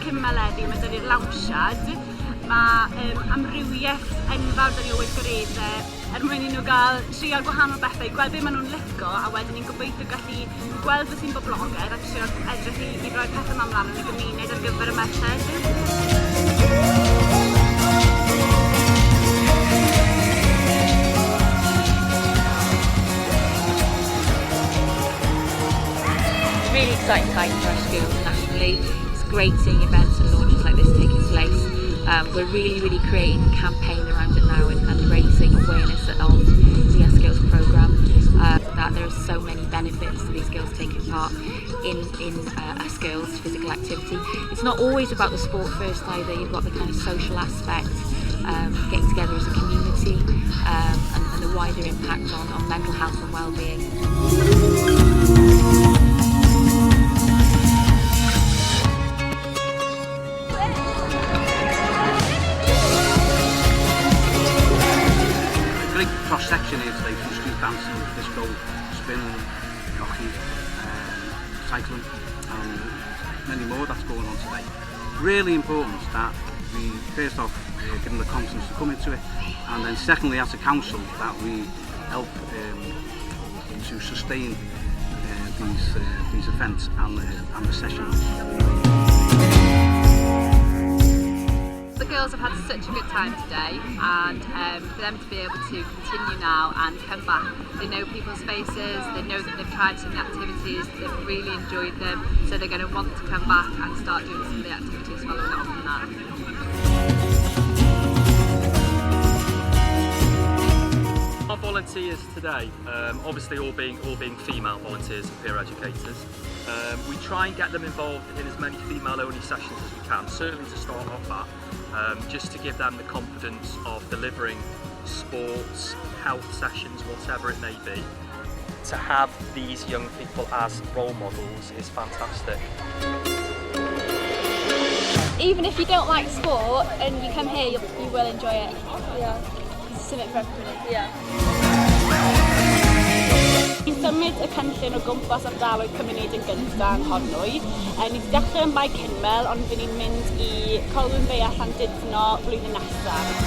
cymeleddi, mae 'da ni'r lawnsiad. Mae amrywiaeth enfawr 'da ni o weithgareddau mwyn i nhw gael trio gwahanol bethau, gweld be maen nhw'n licio, a wedyn ni'n gobeithio gallu gweld beth sy'n boblogaidd ac trio edrych i roi pethau yma ymlaen yn y gymuned ar gyfer y merched. Really exciting time for our school nationally. It's great seeing events and launches like this taking place. We're really creating a campaign around it now and raising awareness of the S-Skills programme. That there are so many benefits to these girls taking part in S-Skills physical activity. It's not always about the sport first either. You've got the kind of social aspect, getting together as a community, and the wider impact on mental health and well-being. Cross-section here today from street dancing, disco, spinning, hockey, cycling and many more that's going on today. Really important that we first off give them the confidence to come into it, and then secondly as a council that we help to sustain these events and the sessions. The girls have had such a good time today, and for them to be able to continue now and come back, they know people's faces, they know that they've tried some of the activities, they've really enjoyed them, so they're going to want to come back and start doing some of the activities following on from that. Our volunteers today, obviously all being female volunteers and peer educators, we try and get them involved in as many female-only sessions as we can, certainly to start off at. Just to give them the confidence of delivering sports, health sessions, whatever it may be. To have these young people as role models is fantastic. Even if you don't like sport and you come here, you will enjoy it. Yeah. It's something for everybody. Yeah. I symud y cynllun o gwmpas ardaloedd cymuned yn gyntaf yng Nghornwy. Ni wedi dechrau yn Bae Cynmel, ond fy ni'n mynd i Colwyn Beiau Llandudno flwyddyn nesaf.